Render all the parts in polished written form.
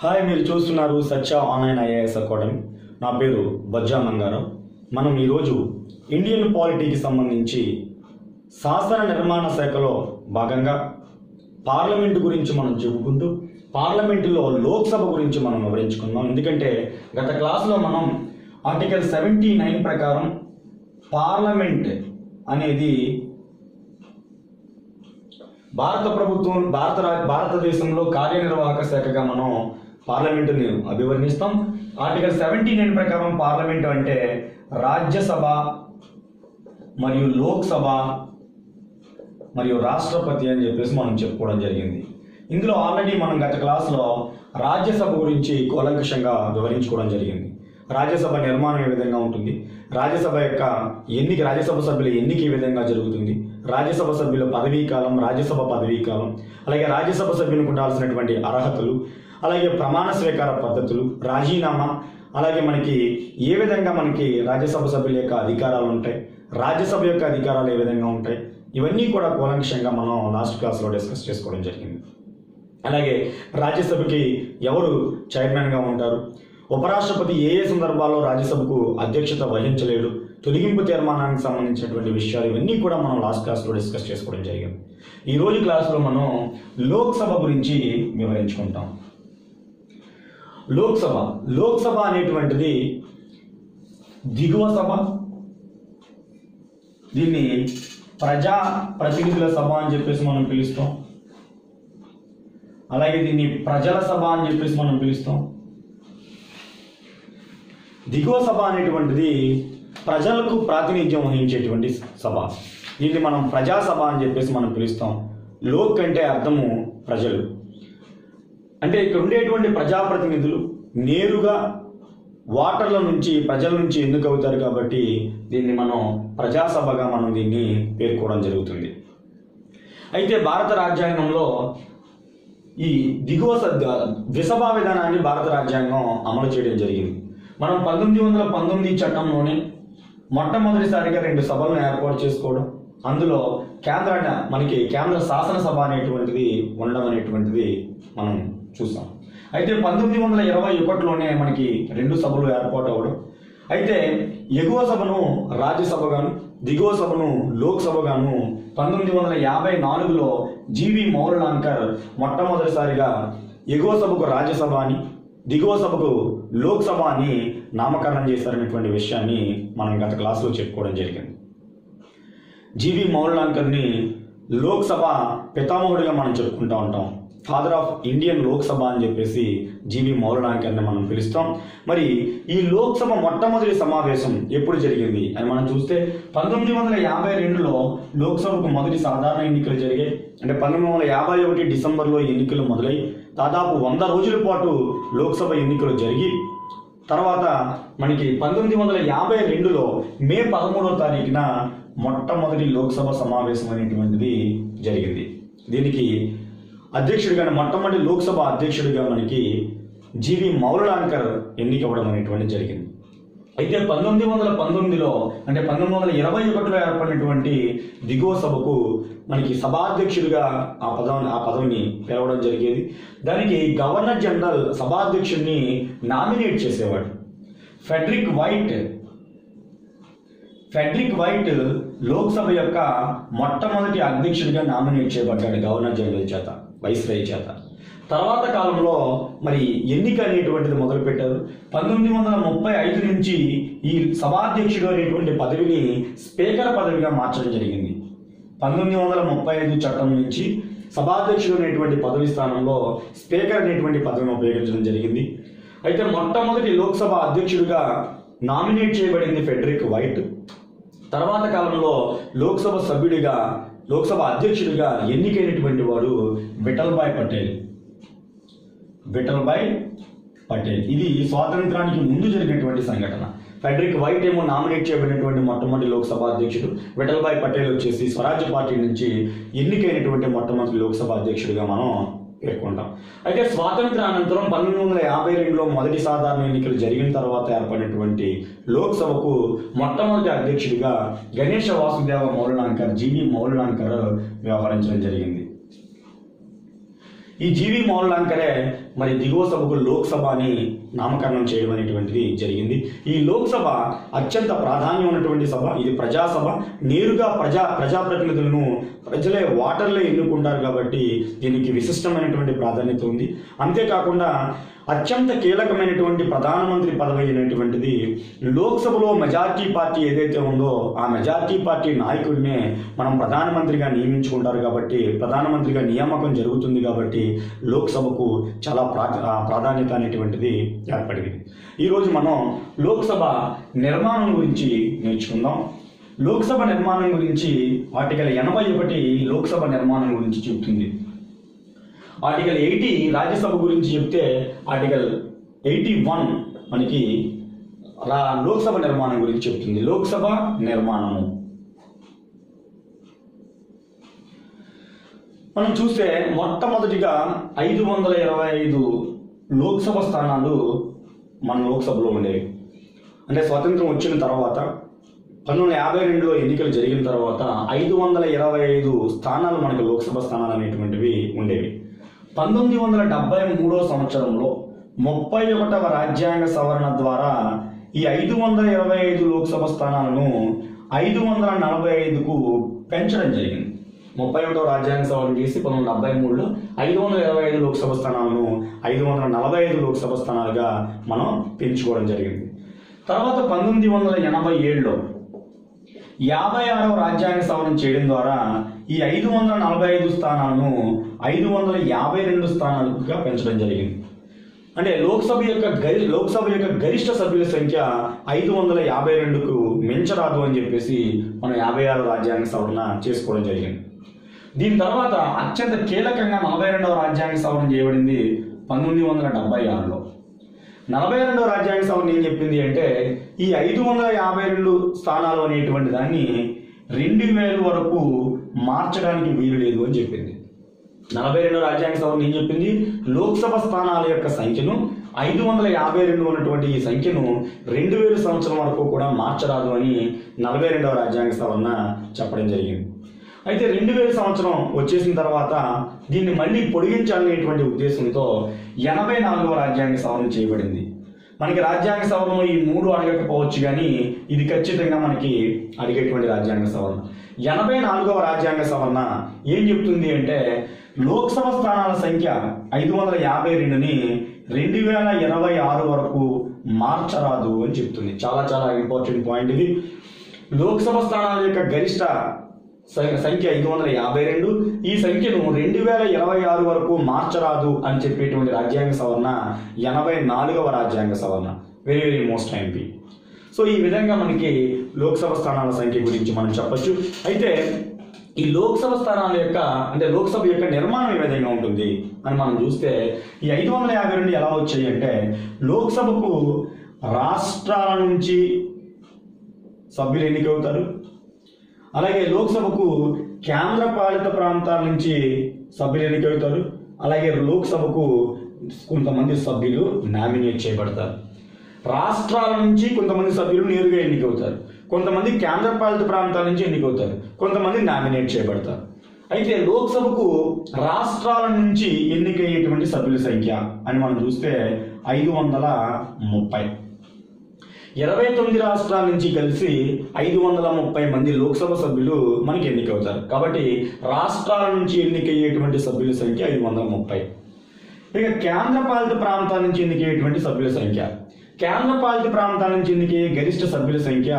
Hi, మీరు చూస్తున్నారు సత్య online IAS academy. నా పేరు బజ్జా మంగారావు. మనం ఈరోజు ఇండియన్ పాలిటీకి సంబంధించి శాసన నిర్మాణ శాఖలో భాగంగా పార్లమెంటు గురించి మనం చెప్పుకుంటూ పార్లమెంటులో లోక్సభ గురించి మనం వివరించుకుందాం. ఎందుకంటే గత క్లాసులో మనం ఆర్టికల్ 79 ప్రకారం పార్లమెంట్ అనేది భారత ప్రభుత్వం భారతదేశంలో కార్యనిర్వాహక శాఖగా మనం పార్లమెంటుని అభివర్ణిస్తాం. ఆర్టికల్ 79 ప్రకారం పార్లమెంటు అంటే రాజ్యసభ మరియు లోక్సభ మరియు రాష్ట్రపతి అని చెప్పేసి మనం చెప్పుకోవడం జరిగింది. ఇందులో ఆల్రెడీ మనం గత క్లాసులో రాజ్యసభ గురించి కూలంకషంగా వివరించుకోవడం జరిగింది. రాజ్యసభ నిర్మాణం ఏ విధంగా ఉంటుంది, రాజ్యసభ యొక్క రాజ్యసభ సభ్యుల ఎన్నిక ఏ విధంగా జరుగుతుంది, రాజ్యసభ సభ్యుల పదవీ కాలం, రాజ్యసభ పదవీ కాలం, అలాగే రాజ్యసభ సభ్యులకు ఉండాల్సినటువంటి అర్హతలు, అలాగే ప్రమాణ స్వీకార పద్ధతులు, రాజీనామా, అలాగే మనకి ఏ విధంగా మనకి రాజ్యసభ సభ్యుల యొక్క అధికారాలు ఉంటాయి, రాజ్యసభ యొక్క అధికారాలు ఏ విధంగా ఉంటాయి, ఇవన్నీ కూడా కూలంకషంగా మనం లాస్ట్ క్లాస్లో డిస్కస్ చేసుకోవడం జరిగింది. అలాగే రాజ్యసభకి ఎవరు చైర్మన్గా ఉంటారు, ఉపరాష్ట్రపతి ఏ ఏ సందర్భాల్లో రాజ్యసభకు అధ్యక్షత వహించలేడు, తొలగింపు తీర్మానానికి సంబంధించినటువంటి విషయాలు ఇవన్నీ కూడా మనం లాస్ట్ క్లాస్లో డిస్కస్ చేసుకోవడం జరిగింది. ఈ రోజు క్లాస్లో మనం లోక్సభ గురించి వివరించుకుంటాం. లోక్సభ అనేటువంటిది దిగువ సభ, దీన్ని ప్రజా ప్రతినిధుల సభ అని చెప్పేసి మనం పిలుస్తాం. అలాగే దీన్ని ప్రజల సభ అని చెప్పేసి మనం పిలుస్తాం. దిగువ సభ అనేటువంటిది ప్రజలకు ప్రాతినిధ్యం వహించేటువంటి సభ, దీన్ని మనం ప్రజాసభ అని చెప్పేసి మనం పిలుస్తాం. లోక్ అంటే అర్థము ప్రజలు, అంటే ఇక్కడ ఉండేటువంటి ప్రజాప్రతినిధులు నేరుగా ఓటర్ల నుంచి ప్రజల నుంచి ఎన్నికవుతారు కాబట్టి దీన్ని మనం ప్రజాసభగా మనం దీన్ని పేర్కోవడం జరుగుతుంది. అయితే భారత రాజ్యాంగంలో ఈ దిగువ ద్విసభా విధానాన్ని భారత రాజ్యాంగం అమలు చేయడం జరిగింది. మనం 1919 చట్టంలోనే మొట్టమొదటిసారిగా 2 సభలను ఏర్పాటు చేసుకోవడం, అందులో కేంద్ర శాసనసభ అనేటువంటిది ఉండడం అనేటువంటిది మనం చూసాం. అయితే 1921లోనే మనకి 2 సభలు ఏర్పాటు అవ్వడం, అయితే ఎగువ సభను రాజ్యసభగాను దిగువ సభను లోక్సభగాను 1954లో జీవి మౌలాంకర్ మొట్టమొదటిసారిగా ఎగువ సభకు రాజ్యసభ అని దిగువ సభకు లోక్సభ అని నామకరణం చేశారనేటువంటి విషయాన్ని మనం గత క్లాసులో చెప్పుకోవడం జరిగింది. జీవి మౌలాంకర్ని లోక్సభ పితామహుడిగా మనం చెప్పుకుంటూ ఉంటాం. ఫాదర్ ఆఫ్ ఇండియన్ లోక్సభ అని చెప్పేసి జీవి మౌలాంకర్ని మనం పిలుస్తాం. మరి ఈ లోక్సభ మొట్టమొదటి సమావేశం ఎప్పుడు జరిగింది అని మనం చూస్తే 1952లో లోక్సభకు మొదటి సాధారణ ఎన్నికలు జరిగాయి. అంటే 1951 డిసెంబర్లో ఎన్నికలు మొదలై దాదాపు 100 రోజుల పాటు లోక్సభ ఎన్నికలు జరిగి తర్వాత మనకి 1952లో మే 13వ తారీఖున మొట్టమొదటి లోక్సభ సమావేశం అనేటువంటిది జరిగింది. దీనికి అధ్యక్షుడిగా మొట్టమొదటి లోక్సభ అధ్యక్షుడిగా మనకి జీవి మౌలాంకర్ ఎన్నికవ్వడం అనేటువంటి జరిగింది. అయితే 1919లో అంటే 1921లో ఏర్పడినటువంటి దిగువ సభకు మనకి సభాధ్యక్షుడిగా ఆ పదవిని పిలవడం జరిగేది. దానికి గవర్నర్ జనరల్ సభాధ్యక్షుడిని నామినేట్ చేసేవాడు. ఫెడ్రిక్ వైట్ లోక్సభ యొక్క మొట్టమొదటి అధ్యక్షుడిగా నామినేట్ చేయబడ్డాడు గవర్నర్ జనరల్ చేత, వైస్రాయ్ చేత. తర్వాత కాలంలో మరి ఎన్నిక అనేటువంటిది మొదలుపెట్టారు. 1935 నుంచి ఈ సభాధ్యక్షుడు అనేటువంటి పదవిని స్పీకర్ పదవిగా మార్చడం జరిగింది. 1935 చట్టం నుంచి సభాధ్యక్షుడు అనేటువంటి పదవి స్థానంలో స్పీకర్ అనేటువంటి పదవిని ఉపయోగించడం జరిగింది. అయితే మొట్టమొదటి లోక్సభ అధ్యక్షుడిగా నామినేట్ చేయబడింది ఫెడ్రిక్ వైట్. తర్వాత కాలంలో లోక్సభ అధ్యక్షుడిగా ఎన్నికైనటువంటి వాడు బిఠల్భాయ్ పటేల్. ఇది స్వాతంత్రానికి ముందు జరిగినటువంటి సంఘటన. ఫెడ్రిక్ వైట్ ఏమో నామినేట్ చేయబడినటువంటి మొట్టమొదటి లోక్సభ అధ్యక్షుడు, బిఠల్భాయ్ పటేల్ వచ్చేసి స్వరాజ్య పార్టీ నుంచి ఎన్నికైనటువంటి మొట్టమొదటి లోక్సభ అధ్యక్షుడిగా మనం పేర్కొంటాం. అయితే స్వాతంత్రానంతరం 1952లో మొదటి సాధారణ ఎన్నికలు జరిగిన తర్వాత ఏర్పడినటువంటి లోక్సభకు మొట్టమొదటి అధ్యక్షుడిగా గణేష వాసుదేవ మౌలాంకర్, జీవి మౌలాంకర్ వ్యవహరించడం జరిగింది. ఈ జీవి మౌలాంకరే మరి దిగువ సభకు లోక్సభ అని నామకరణం చేయడం అనేటువంటిది జరిగింది. ఈ లోక్సభ అత్యంత ప్రాధాన్యం ఉన్నటువంటి సభ. ఇది ప్రజాసభ. నేరుగా ప్రజాప్రతినిధులను ప్రజలే ఓటర్లే ఎన్నుకుంటారు కాబట్టి దీనికి విశిష్టమైనటువంటి ప్రాధాన్యత ఉంది. అంతేకాకుండా అత్యంత కీలకమైనటువంటి ప్రధానమంత్రి పదవి అయినటువంటిది లోక్సభలో మెజార్టీ పార్టీ ఏదైతే ఉందో ఆ మెజార్టీ పార్టీ నాయకుడినే మనం ప్రధానమంత్రిగా నియమించుకుంటారు కాబట్టి ప్రధానమంత్రిగా నియామకం జరుగుతుంది కాబట్టి లోక్సభకు చాలా ప్రాధాన్యత అనేటువంటిది ఏర్పడింది. ఈరోజు మనం లోక్సభ నిర్మాణం గురించి నేర్చుకుందాం. లోక్సభ నిర్మాణం గురించి ఆర్టికల్ 81 లోక్సభ నిర్మాణం గురించి చెబుతుంది. ఆర్టికల్ 80 రాజ్యసభ గురించి చెప్తే ఆర్టికల్ 81 మనకి లోక్సభ నిర్మాణం గురించి చెప్తుంది. లోక్సభ నిర్మాణము మనం చూస్తే మొట్టమొదటిగా 525 లోక్సభ స్థానాలు మన లోక్సభలో ఉండేవి. అంటే స్వాతంత్రం వచ్చిన తర్వాత 1952లో ఎన్నికలు జరిగిన తర్వాత 525 స్థానాలు మనకు లోక్సభ స్థానాలు అనేటువంటివి ఉండేవి. 1973 సంవత్సరంలో 31వ రాజ్యాంగ సవరణ ద్వారా ఈ 525 లోక్సభ స్థానాలను 545కు పెంచడం జరిగింది. 31వ రాజ్యాంగ సవరణ చేసి 1973లో 525 లోక్సభ స్థానాలను 545 లోక్సభ స్థానాలుగా మనం పెంచుకోవడం జరిగింది. తర్వాత 1987లో 56వ రాజ్యాంగ సవరణ చేయడం ద్వారా ఈ 545 స్థానాలను 552 స్థానాలుగా పెంచడం జరిగింది. అంటే లోక్సభ యొక్క గరిష్ట సభ్యుల సంఖ్య 552కు మించరాదు అని చెప్పేసి మనం 56వ రాజ్యాంగ సవరణ చేసుకోవడం జరిగింది. దీని తర్వాత అత్యంత కీలకంగా 42వ రాజ్యాంగ సవరణ చేయబడింది 1976లో. 42వ రాజ్యాంగ సవరణ ఏం చెప్పింది అంటే ఈ 552 స్థానాలు అనేటువంటి దాన్ని 2000 వరకు మార్చడానికి వీలు లేదు అని చెప్పింది. 42వ రాజ్యాంగ సవరణ ఏం చెప్పింది? లోక్సభ స్థానాల యొక్క సంఖ్యను 552 ఉన్నటువంటి ఈ సంఖ్యను 2000 సంవత్సరం వరకు కూడా మార్చరాదు అని 42వ రాజ్యాంగ సవరణ చెప్పడం జరిగింది. అయితే 2000 సంవత్సరం వచ్చేసిన తర్వాత దీన్ని మళ్ళీ పొడిగించాలనేటువంటి ఉద్దేశంతో 84వ రాజ్యాంగ సవరణ చేయబడింది. మనకి రాజ్యాంగ సవరణ ఈ 3 అడగకపోవచ్చు కానీ ఇది ఖచ్చితంగా మనకి అడిగేటువంటి రాజ్యాంగ సవరణ. 84వ రాజ్యాంగ సవరణ ఏం చెప్తుంది అంటే లోక్సభ స్థానాల సంఖ్య 552ని 2026 వరకు మార్చరాదు అని చెప్తుంది. చాలా చాలా ఇంపార్టెంట్ పాయింట్ ఇది. లోక్సభ స్థానాల యొక్క గరిష్ట సంఖ్య 552, ఈ సంఖ్యను 2026 వరకు మార్చరాదు అని చెప్పేటువంటి రాజ్యాంగ సవరణ 84వ రాజ్యాంగ సవరణ. Very very most IMP. So ఈ విధంగా మనకి లోక్సభ స్థానాల సంఖ్య గురించి మనం చెప్పొచ్చు. అయితే ఈ లోక్సభ స్థానాల యొక్క అంటే లోక్సభ యొక్క నిర్మాణం ఏ విధంగా ఉంటుంది అని మనం చూస్తే ఈ 552 ఎలా వచ్చాయి అంటే లోక్సభకు రాష్ట్రాల నుంచి సభ్యులు ఎన్నికవుతారు. అలాగే లోక్సభకు కేంద్ర పాలిత ప్రాంతాల నుంచి సభ్యులు ఎన్నికవుతారు. అలాగే లోక్సభకు కొంతమంది సభ్యులు నామినేట్ చేయబడతారు. రాష్ట్రాల నుంచి కొంతమంది సభ్యులు నేరుగా ఎన్నికవుతారు. కొంతమంది కేంద్ర పాలిత ప్రాంతాల నుంచి ఎన్నికవుతారు. కొంతమంది నామినేట్ చేయబడతారు. అయితే లోక్సభకు రాష్ట్రాల నుంచి ఎన్నికయ్యేటువంటి సభ్యుల సంఖ్య అని మనం చూస్తే 530. 29 రాష్ట్రాల నుంచి కలిసి 530 మంది లోక్సభ సభ్యులు మనకి ఎన్నికవుతారు. కాబట్టి రాష్ట్రాల నుంచి ఎన్నికయ్యేటువంటి సభ్యుల సంఖ్య 530. ఇక కేంద్ర పాలిత ప్రాంతాల నుంచి ఎన్నికయ్యేటువంటి సభ్యుల సంఖ్య, కేంద్ర పాలిత ప్రాంతాల నుంచి ఎన్నికయ్యే గరిష్ట సభ్యుల సంఖ్య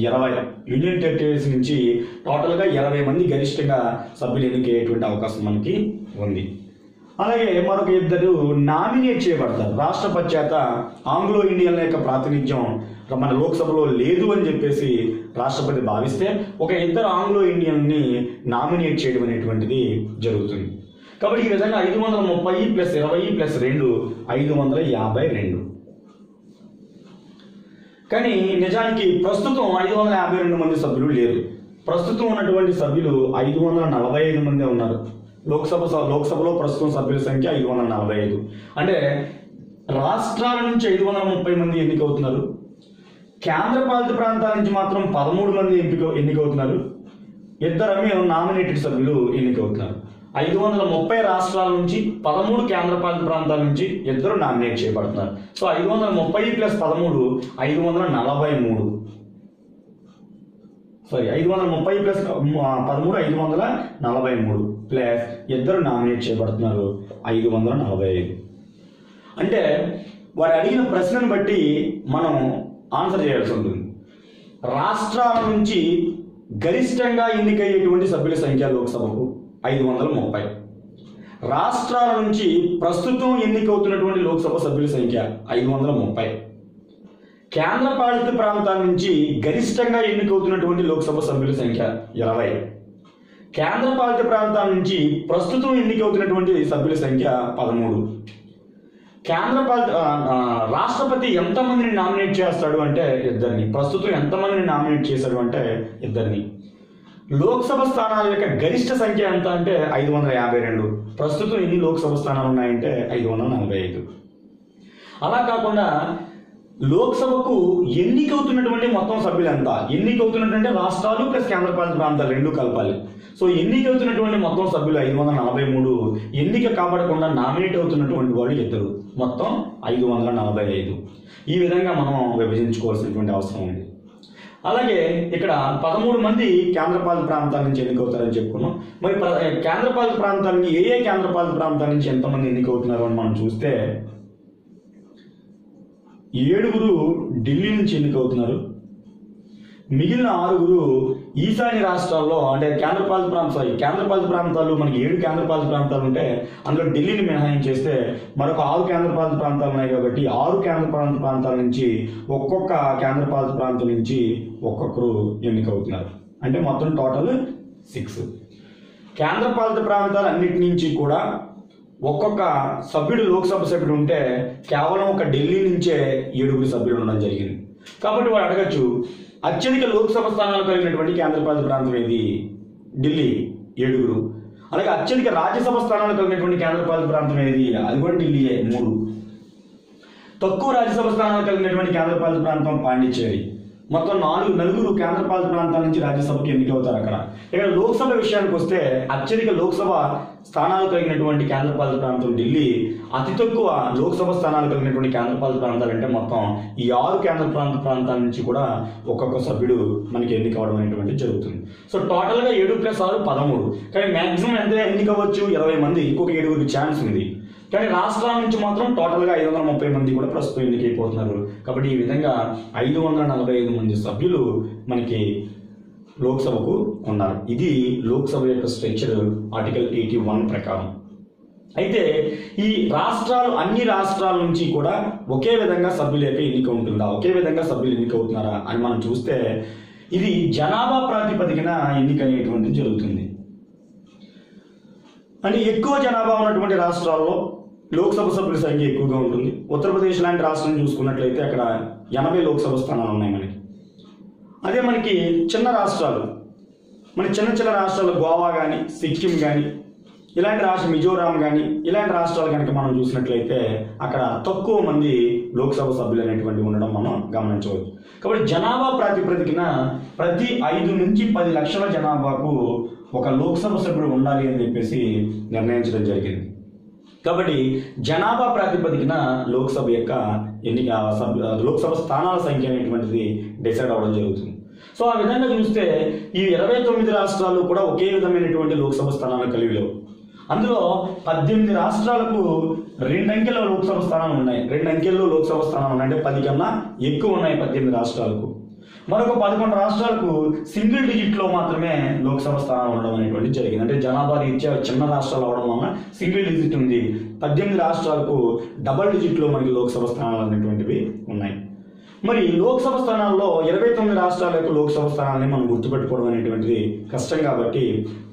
20. యూనియన్ టెరిటరీస్ నుంచి టోటల్గా 20 మంది గరిష్టంగా సభ్యులు ఎన్నికయ్యేటువంటి అవకాశం మనకి ఉంది. అలాగే మరొక 2 నామినేట్ చేయబడతారు. రాష్ట్రపతి చేత ఆంగ్లో ఇండియన్ల యొక్క ప్రాతినిధ్యం మన లోక్సభలో లేదు అని చెప్పేసి రాష్ట్రపతి భావిస్తే ఒక 2 ఆంగ్లో ఇండియన్ని నామినేట్ చేయడం అనేటువంటిది జరుగుతుంది. కాబట్టి ఈ విధంగా 530 + 20 + 2 552. కానీ నిజానికి ప్రస్తుతం 552 మంది సభ్యులు లేరు. ప్రస్తుతం ఉన్నటువంటి సభ్యులు 545 మంది ఉన్నారు. లోక్సభలో ప్రస్తుతం సభ్యుల సంఖ్య 545. అంటే రాష్ట్రాల నుంచి 530 మంది ఎన్నికవుతున్నారు. కేంద్ర పాలిత ప్రాంతాల నుంచి మాత్రం 13 మంది ఎన్నికవుతున్నారు. 2 నామినేటెడ్ సభ్యులు ఎన్నికవుతున్నారు. 530 రాష్ట్రాల నుంచి 13 కేంద్రపాలిత ప్రాంతాల నుంచి ఇద్దరు నామినేట్ చేయబడుతున్నారు. So 530 plus 13 543. Sorry 530 plus 13 543 plus ఇద్దరు నామినేట్ చేయబడుతున్నారు 545. అంటే వారు అడిగిన ప్రశ్నను బట్టి మనం ఆన్సర్ చేయాల్సి ఉంటుంది. రాష్ట్రాల నుంచి గరిష్టంగా ఎన్నికయ్యేటువంటి సభ్యుల సంఖ్య లోక్సభకు 530. రాష్ట్రాల నుంచి ప్రస్తుతం ఎన్నికవుతున్నటువంటి లోక్సభ సభ్యుల సంఖ్య 530. కేంద్రపాలిత ప్రాంతాల నుంచి గరిష్టంగా ఎన్నికవుతున్నటువంటి లోక్సభ సభ్యుల సంఖ్య 20. కేంద్రపాలిత ప్రాంతాల నుంచి ప్రస్తుతం ఎన్నికవుతున్నటువంటి సభ్యుల సంఖ్య 13. రాష్ట్రపతి ఎంతమందిని నామినేట్ చేస్తాడు అంటే ఇద్దరిని. ప్రస్తుతం ఎంతమందిని నామినేట్ చేశాడు అంటే ఇద్దరిని. లోక్సభ స్థానాల యొక్క గరిష్ట సంఖ్య ఎంత అంటే 552. ప్రస్తుతం ఎన్ని లోక్సభ స్థానాలు ఉన్నాయంటే 545. అలా కాకుండా లోక్సభకు ఎన్నికవుతున్నటువంటి మొత్తం సభ్యులు ఎంత, ఎన్నికవుతున్నటువంటి రాష్ట్రాలు ప్లస్ కేంద్రపాలిత ప్రాంతాలు రెండు కలపాలి. సో ఎన్నికవుతున్నటువంటి మొత్తం సభ్యులు 543, ఎన్నిక కాబడకుండా నామినేట్ అవుతున్నటువంటి వాళ్ళు ఇద్దరు, మొత్తం 545. ఈ విధంగా మనం విభజించుకోవాల్సినటువంటి అవసరం ఉంది. అలాగే ఇక్కడ 13 మంది కేంద్రపాలిత ప్రాంతాల నుంచి ఎన్నికవుతారని చెప్పుకున్నాం. మరి కేంద్రపాలిత ప్రాంతాలని ఏ కేంద్రపాలిత ప్రాంతాల నుంచి ఎంతమంది ఎన్నికవుతున్నారు అని మనం చూస్తే 7 ఢిల్లీ నుంచి ఎన్నికవుతున్నారు. మిగిలిన 6 ఈశాన్య రాష్ట్రాల్లో అంటే కేంద్రపాలిత ప్రాంతాలు మనకి 7 కేంద్రపాలిత ప్రాంతాలు ఉంటే అందులో ఢిల్లీని మినహాయించేస్తే మరొక 6 కేంద్రపాలిత ప్రాంతాలు ఉన్నాయి. కాబట్టి 6 కేంద్రపాలిత ప్రాంతాల నుంచి ఒక్కొక్క కేంద్రపాలిత ప్రాంతం నుంచి ఒక్కొక్కరు ఎన్నికవుతున్నారు. అంటే మొత్తం టోటల్ 6. కేంద్రపాలిత ప్రాంతాలు అన్నిటి నుంచి కూడా ఒక్కొక్క సభ్యుడు లోక్సభ సభ్యుడు ఉంటే కేవలం ఒక ఢిల్లీ నుంచే 7 సభ్యులు ఉండడం జరిగింది. కాబట్టి వాడు అడగచ్చు, అత్యధిక లోక్సభ స్థానాలు కలిగినటువంటి కేంద్రపాలిత ప్రాంతం ఏది? ఢిల్లీ 7. అలాగే అత్యధిక రాజ్యసభ స్థానాలు కలిగినటువంటి కేంద్రపాలిత ప్రాంతం ఏది? అది కూడా ఢిల్లీయే 3. తక్కువ రాజ్యసభ స్థానాలు కలిగినటువంటి కేంద్రపాలిత ప్రాంతం పాండిచ్చేరి. మొత్తం 4 కేంద్రపాలిత ప్రాంతాల నుంచి రాజ్యసభకి ఎన్నికవుతారు. అక్కడ ఇక్కడ లోక్సభ విషయానికి వస్తే అత్యధిక లోక్సభ స్థానాలు కలిగినటువంటి కేంద్రపాలిత ప్రాంతం ఢిల్లీ, అతి తక్కువ లోక్సభ స్థానాలు కలిగినటువంటి కేంద్రపాలిత ప్రాంతాలు అంటే మొత్తం ఈ 6 కేంద్రపాలిత ప్రాంతాల నుంచి కూడా ఒక్కొక్క సభ్యుడు మనకి ఎన్నికవడం అనేటువంటి జరుగుతుంది. సో టోటల్గా 7 + 6 13. కానీ మ్యాక్సిమం ఎంత ఎన్నికవచ్చు? 20 మంది. ఇంకొక 7 ఛాన్స్ ఉంది. కానీ రాష్ట్రాల నుంచి మాత్రం టోటల్గా 530 మంది కూడా ప్రస్తుతం ఎన్నికైపోతున్నారు. కాబట్టి ఈ విధంగా 545 మంది సభ్యులు మనకి లోక్సభకు ఉన్నారు. ఇది లోక్సభ యొక్క స్ట్రక్చర్ ఆర్టికల్ 81 ప్రకారం. అయితే ఈ అన్ని రాష్ట్రాల నుంచి కూడా ఒకే విధంగా సభ్యుల యొక్క ఎన్నిక ఉంటుందా, ఒకే విధంగా సభ్యులు ఎన్నికవుతున్నారా అని మనం చూస్తే ఇది జనాభా ప్రాతిపదికన ఎన్నిక అనేటువంటిది జరుగుతుంది. అంటే ఎక్కువ జనాభా ఉన్నటువంటి రాష్ట్రాల్లో లోక్సభ సభ్యుల సంఖ్య ఎక్కువగా ఉంటుంది. ఉత్తరప్రదేశ్ లాంటి రాష్ట్రం చూసుకున్నట్లయితే అక్కడ 80 లోక్సభ స్థానాలు ఉన్నాయి మనకి. అదే మనకి చిన్న రాష్ట్రాలు, చిన్న రాష్ట్రాలు గోవా కానీ, సిక్కిం కానీ, ఇలాంటి మిజోరాం కానీ ఇలాంటి రాష్ట్రాలు కనుక మనం చూసినట్లయితే అక్కడ తక్కువ మంది లోక్సభ సభ్యులు అనేటువంటి ఉండడం మనం గమనించవచ్చు. కాబట్టి జనాభా ప్రాతిపదికన ప్రతి 5 నుంచి 10 లక్షల జనాభాకు ఒక లోక్సభ సభ్యుడు ఉండాలి అని చెప్పేసి నిర్ణయించడం జరిగింది. కాబట్టి జనాభా ప్రాతిపదికన లోక్సభ యొక్క లోక్సభ స్థానాల సంఖ్య అనేటువంటిది డిసైడ్ అవ్వడం జరుగుతుంది. సో ఆ విధంగా చూస్తే ఈ 29 రాష్ట్రాలు కూడా ఒకే విధమైనటువంటి లోక్సభ స్థానాలు కలిగి లేవు. అందులో 18 రాష్ట్రాలకు 2 అంకెల లోక్సభ స్థానాలు ఉన్నాయి. 2 అంకెల్లో లోక్సభ స్థానాలు ఉన్నాయి అంటే 10 కన్నా ఎక్కువ ఉన్నాయి 18 రాష్ట్రాలకు. మరొక 11 రాష్ట్రాలకు సింగిల్ డిజిట్లో మాత్రమే లోక్సభ స్థానాలు ఉండడం అనేటువంటి జరిగింది. అంటే జనాభా రీత్యా చిన్న రాష్ట్రాలు అవడం వలన సింగిల్ డిజిట్ ఉంది. 18 రాష్ట్రాలకు డబల్ డిజిట్లో మనకి లోక్సభ స్థానాలు అనేటువంటివి ఉన్నాయి. మరి లోక్సభ స్థానాల్లో 29 రాష్ట్రాల యొక్క లోక్సభ స్థానాన్ని మనం గుర్తుపెట్టుకోవడం అనేటువంటిది కష్టం. కాబట్టి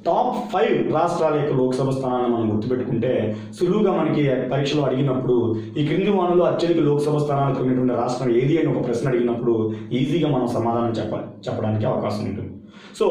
టాప్ 5 రాష్ట్రాల యొక్క లోక్సభ స్థానాన్ని మనం గుర్తుపెట్టుకుంటే సులువుగా మనకి పరీక్షలో అడిగినప్పుడు ఈ క్రింది వానలో అత్యధిక లోక్సభ స్థానాలు కలిగినటువంటి రాష్ట్రం ఏది అని ఒక ప్రశ్న అడిగినప్పుడు ఈజీగా మనం సమాధానం చెప్పడానికి అవకాశం ఉంటుంది. సో